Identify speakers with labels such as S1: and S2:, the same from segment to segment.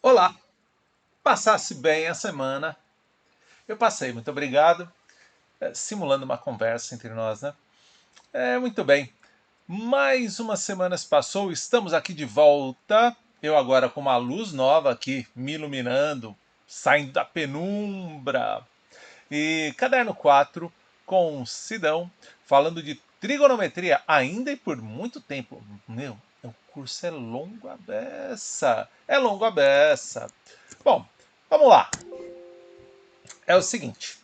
S1: Olá, passasse bem a semana? Eu passei, muito obrigado. Simulando uma conversa entre nós, né? Muito bem. Mais uma semana se passou, estamos aqui de volta. Eu agora com uma luz nova aqui, me iluminando, saindo da penumbra. E Caderno 4 com Sidão, falando de trigonometria ainda e por muito tempo. Meu, o curso é longo a beça. É longo a beça. Bom, vamos lá. É o seguinte.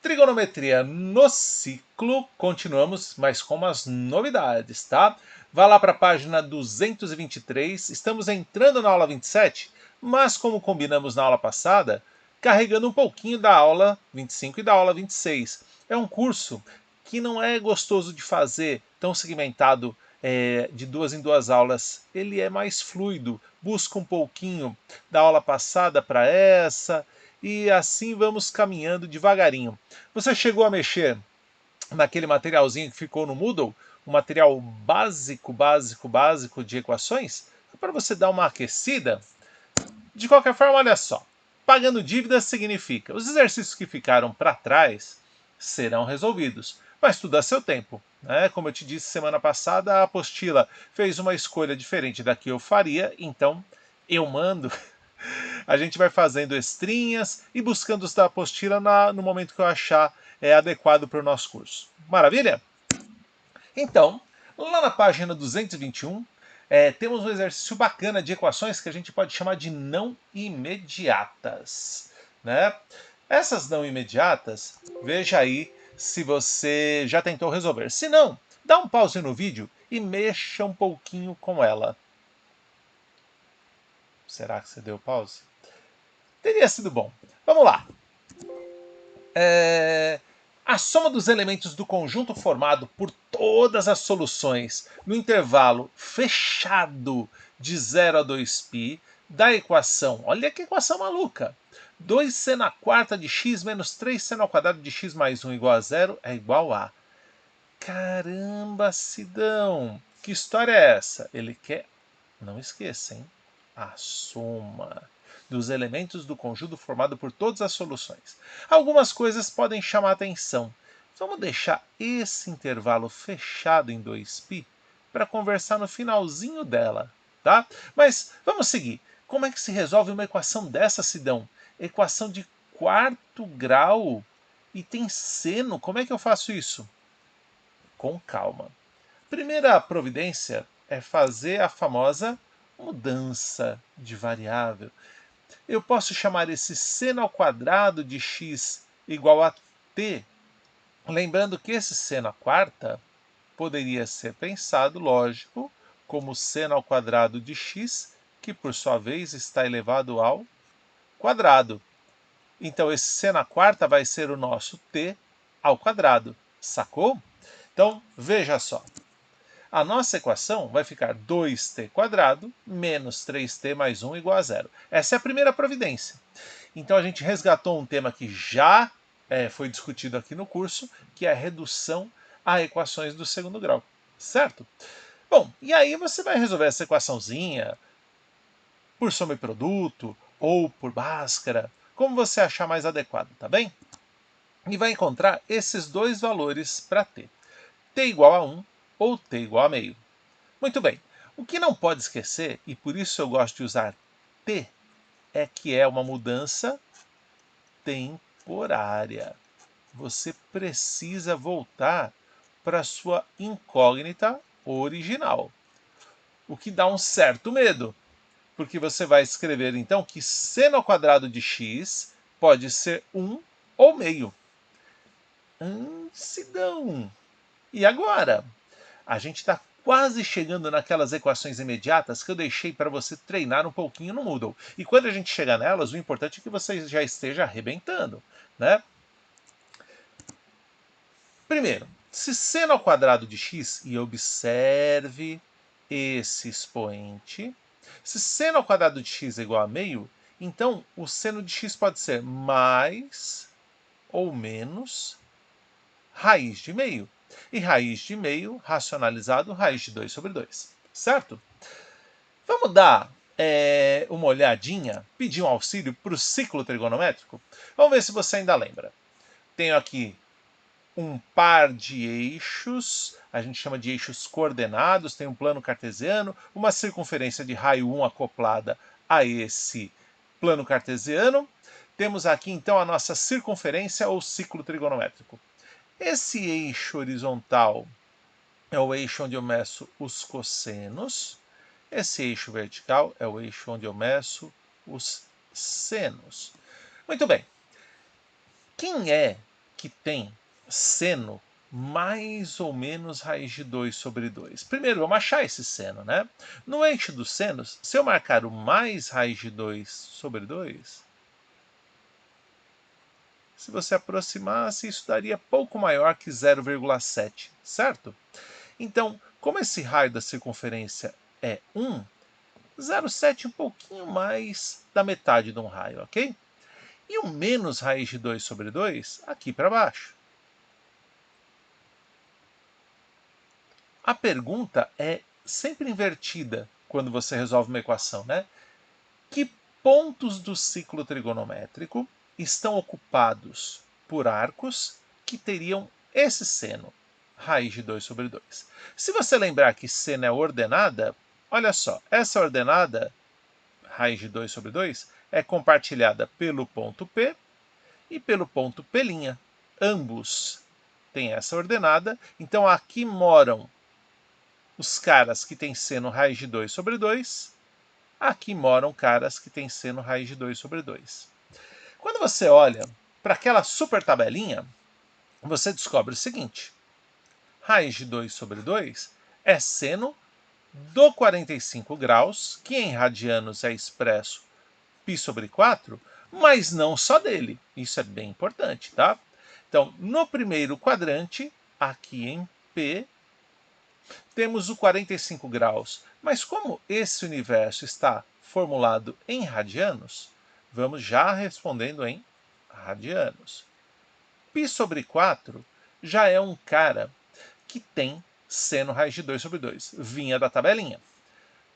S1: Trigonometria no ciclo, continuamos, mas com umas novidades, tá? Vá lá para a página 223, estamos entrando na aula 27, mas como combinamos na aula passada, carregando um pouquinho da aula 25 e da aula 26. É um curso que não é gostoso de fazer, tão segmentado de duas em duas aulas. Ele é mais fluido, busca um pouquinho da aula passada para essa, e assim vamos caminhando devagarinho. Você chegou a mexer naquele materialzinho que ficou no Moodle? Um material básico de equações? Para você dar uma aquecida? De qualquer forma, olha só. Pagando dívidas significa os exercícios que ficaram para trás serão resolvidos, mas tudo a seu tempo. Né? Como eu te disse semana passada, a apostila fez uma escolha diferente da que eu faria, então eu mando. A gente vai fazendo estrinhas e buscando os da apostila no momento que eu achar adequado para o nosso curso. Maravilha? Então, lá na página 221, temos um exercício bacana de equações que a gente pode chamar de não imediatas. Né? Essas não imediatas, veja aí se você já tentou resolver. Se não, dá um pause no vídeo e mexa um pouquinho com ela. Será que você deu pause? Teria sido bom. Vamos lá. A soma dos elementos do conjunto formado por todas as soluções no intervalo fechado de 0 a 2π da equação, olha que equação maluca, 2c² de x menos 3c² de x mais 1 igual a zero é igual a... Caramba, Sidão, que história é essa? Ele quer, não esqueça, hein? A soma dos elementos do conjunto formado por todas as soluções. Algumas coisas podem chamar atenção. Vamos deixar esse intervalo fechado em 2π para conversar no finalzinho dela, tá? Mas vamos seguir. Como é que se resolve uma equação dessa, Sidão? Equação de quarto grau e tem seno. Como é que eu faço isso? Com calma. Primeira providência é fazer a famosa mudança de variável. Eu posso chamar esse seno² de x igual a t, lembrando que esse seno² poderia ser pensado, lógico, como seno² de x, que por sua vez está elevado ao quadrado. Então esse seno² vai ser o nosso t ao quadrado, sacou? Então veja só. A nossa equação vai ficar 2t² menos 3t mais 1 igual a zero. Essa é a primeira providência. Então a gente resgatou um tema que já foi discutido aqui no curso, que é a redução a equações do segundo grau. Certo? Bom, e aí você vai resolver essa equaçãozinha por soma e produto ou por Bhaskara, como você achar mais adequado, tá bem? E vai encontrar esses dois valores para t. T igual a 1 ou t igual a meio. Muito bem. O que não pode esquecer, e por isso eu gosto de usar t, é que é uma mudança temporária. Você precisa voltar para a sua incógnita original. O que dá um certo medo, porque você vai escrever então que seno² de x pode ser 1 ou meio. Sidão. E agora? A gente está quase chegando naquelas equações imediatas que eu deixei para você treinar um pouquinho no Moodle. E quando a gente chegar nelas, o importante é que você já esteja arrebentando, né? Primeiro, se seno² de x, e observe esse expoente, se seno² de x é igual a meio, então o seno de x pode ser mais ou menos raiz de meio. E raiz de meio, racionalizado, raiz de 2 sobre 2. Certo? Vamos dar uma olhadinha, pedir um auxílio para o ciclo trigonométrico? Vamos ver se você ainda lembra. Tenho aqui um par de eixos, a gente chama de eixos coordenados, tem um plano cartesiano, uma circunferência de raio 1 acoplada a esse plano cartesiano. Temos aqui então a nossa circunferência ou ciclo trigonométrico. Esse eixo horizontal é o eixo onde eu meço os cossenos. Esse eixo vertical é o eixo onde eu meço os senos. Muito bem. Quem é que tem seno mais ou menos raiz de 2 sobre 2? Primeiro, vamos achar esse seno, né? No eixo dos senos, se eu marcar o mais raiz de 2 sobre 2, se você aproximasse, isso daria pouco maior que 0,7, certo? Então, como esse raio da circunferência é 1, 0,7 um pouquinho mais da metade de um raio, ok? E o menos raiz de 2 sobre 2, aqui para baixo. A pergunta é sempre invertida quando você resolve uma equação, né? Que pontos do ciclo trigonométrico estão ocupados por arcos que teriam esse seno, raiz de 2 sobre 2? Se você lembrar que seno é ordenada, olha só, essa ordenada, raiz de 2 sobre 2, é compartilhada pelo ponto P e pelo ponto P'. Ambos têm essa ordenada, então aqui moram os caras que têm seno raiz de 2 sobre 2, aqui moram caras que têm seno raiz de 2 sobre 2. Quando você olha para aquela super tabelinha, você descobre o seguinte: raiz de 2 sobre 2 é seno do 45 graus, que em radianos é expresso π sobre 4, mas não só dele. Isso é bem importante, tá? Então, no primeiro quadrante, aqui em P, temos o 45 graus. Mas como esse universo está formulado em radianos, vamos já respondendo em radianos. Π sobre 4 já é um cara que tem seno raiz de 2 sobre 2. Vinha da tabelinha.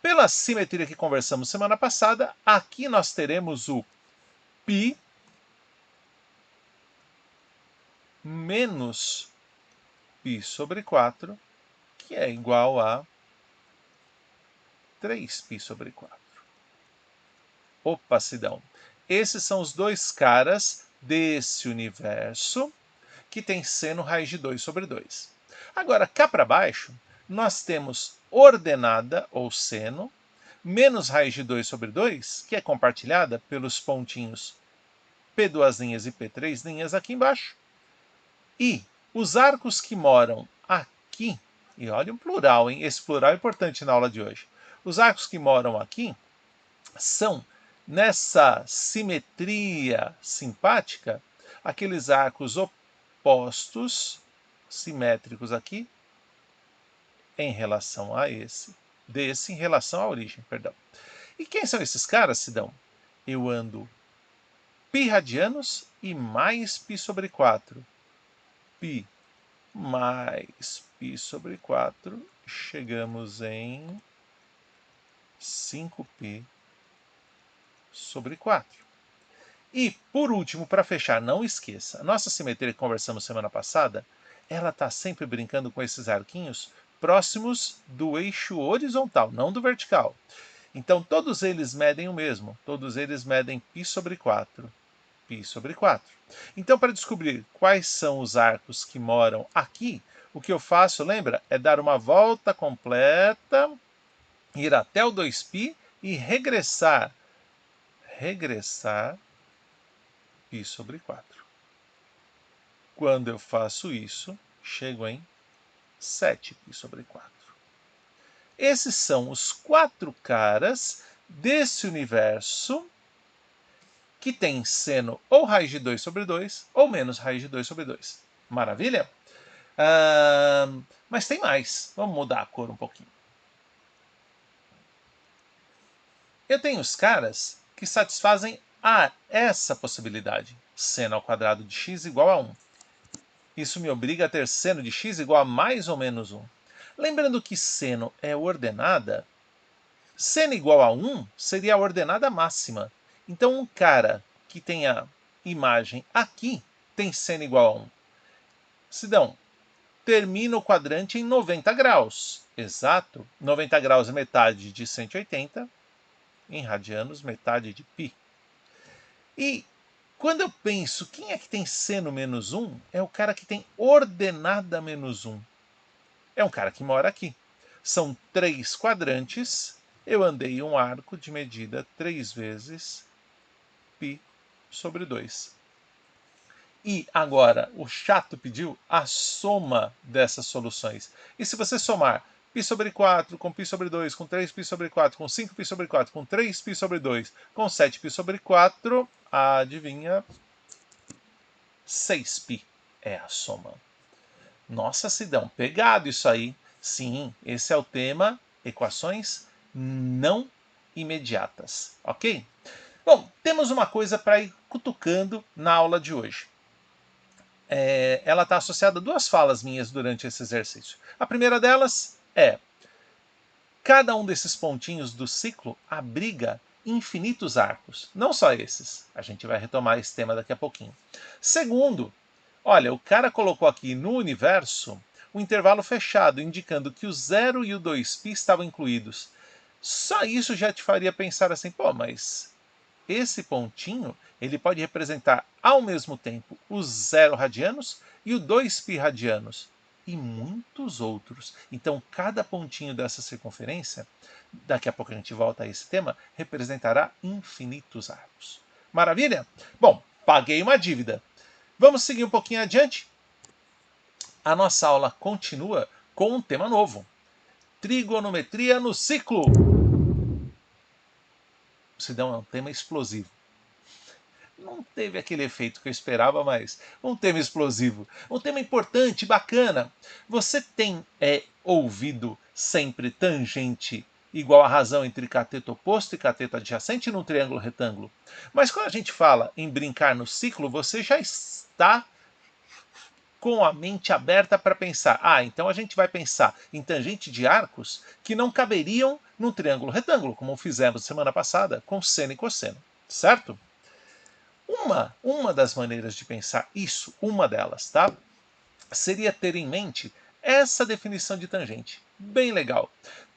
S1: Pela simetria que conversamos semana passada, aqui nós teremos o π menos π sobre 4, que é igual a 3π sobre 4. Opa, Sidão. Esses são os dois caras desse universo que tem seno raiz de 2 sobre 2. Agora, cá para baixo, nós temos ordenada, ou seno, menos raiz de 2 sobre 2, que é compartilhada pelos pontinhos P2' e P3' aqui embaixo. E os arcos que moram aqui, e olha o plural, hein? Esse plural é importante na aula de hoje. Os arcos que moram aqui são, nessa simetria simpática, aqueles arcos opostos, simétricos aqui, em relação a esse, desse em relação à origem, perdão. E quem são esses caras, Sidão? Eu ando π radianos e mais π sobre 4. π mais π sobre 4, chegamos em 5π sobre 4. E, por último, para fechar, não esqueça, a nossa simetria que conversamos semana passada, ela está sempre brincando com esses arquinhos próximos do eixo horizontal, não do vertical. Então, todos eles medem o mesmo, todos eles medem π sobre 4. π sobre 4. Então, para descobrir quais são os arcos que moram aqui, o que eu faço, lembra? É dar uma volta completa, ir até o 2π e regressar π sobre 4. Quando eu faço isso, chego em 7π sobre 4. Esses são os 4 caras desse universo que tem seno ou raiz de 2 sobre 2 ou menos raiz de 2 sobre 2. Maravilha? Mas tem mais. Vamos mudar a cor um pouquinho. Eu tenho os caras que satisfazem essa possibilidade. Seno ao quadrado de x igual a 1. Isso me obriga a ter seno de x igual a mais ou menos 1. Lembrando que seno é ordenada, Seno igual a 1 seria a ordenada máxima. Então, um cara que tem a imagem aqui tem seno igual a 1. Sidão, termina o quadrante em 90 graus. Exato. 90 graus é metade de 180. Em radianos, metade de π. E quando eu penso, quem é que tem seno menos 1? É o cara que tem ordenada menos 1. É um cara que mora aqui. São 3 quadrantes. Eu andei um arco de medida 3 vezes π sobre 2. E agora, o chato pediu a soma dessas soluções. E se você somar π sobre 4, com π sobre 2, com 3π sobre 4, com 5π sobre 4, com 3π sobre 2, com 7π sobre 4, adivinha? 6π é a soma. Nossa, Sidão, pegado isso aí. Sim, esse é o tema, equações não imediatas, ok? Bom, temos uma coisa para ir cutucando na aula de hoje. Ela está associada a 2 falas minhas durante esse exercício. A primeira delas é: cada um desses pontinhos do ciclo abriga infinitos arcos. Não só esses. A gente vai retomar esse tema daqui a pouquinho. Segundo, olha, o cara colocou aqui no universo um intervalo fechado, indicando que o 0 e o 2π estavam incluídos. Só isso já te faria pensar assim, pô, mas esse pontinho ele pode representar ao mesmo tempo os 0 radianos e o 2π radianos e muitos outros. Então, cada pontinho dessa circunferência, daqui a pouco a gente volta a esse tema, representará infinitos arcos. Maravilha? Bom, paguei uma dívida. Vamos seguir um pouquinho adiante? A nossa aula continua com um tema novo: trigonometria no ciclo. Sidão, é um tema explosivo. Não teve aquele efeito que eu esperava, mas um tema explosivo, um tema importante, bacana. Você tem ouvido sempre tangente igual a razão entre cateto oposto e cateto adjacente num triângulo retângulo. Mas quando a gente fala em brincar no ciclo, você já está com a mente aberta para pensar, então a gente vai pensar em tangente de arcos que não caberiam num triângulo retângulo, como fizemos semana passada com seno e cosseno, certo? Uma das maneiras de pensar isso, uma delas, tá? Seria ter em mente essa definição de tangente. Bem legal.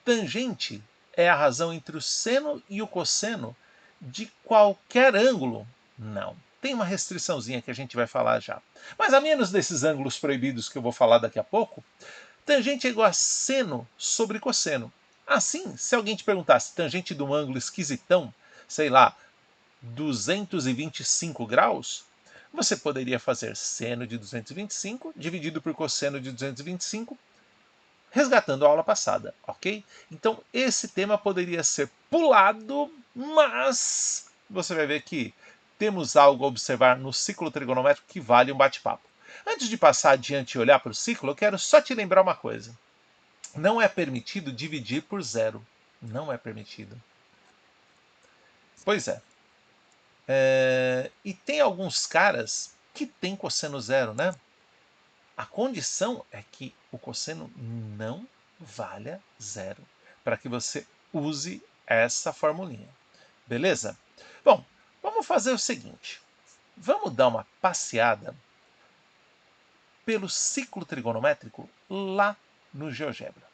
S1: Tangente é a razão entre o seno e o cosseno de qualquer ângulo. Não. Tem uma restriçãozinha que a gente vai falar já. Mas a menos desses ângulos proibidos que eu vou falar daqui a pouco, tangente é igual a seno sobre cosseno. Assim, se alguém te perguntasse tangente de um ângulo esquisitão, sei lá, 225 graus, você poderia fazer seno de 225 dividido por cosseno de 225, resgatando a aula passada, ok? Então esse tema poderia ser pulado, mas você vai ver que temos algo a observar no ciclo trigonométrico que vale um bate-papo. Antes de passar adiante e olhar para o ciclo, eu quero só te lembrar uma coisa. Não é permitido dividir por zero. Não é permitido. Pois é. E tem alguns caras que tem cosseno zero, né? A condição é que o cosseno não valha zero, para que você use essa formulinha. Beleza? Bom, vamos fazer o seguinte. Vamos dar uma passeada pelo ciclo trigonométrico lá no GeoGebra.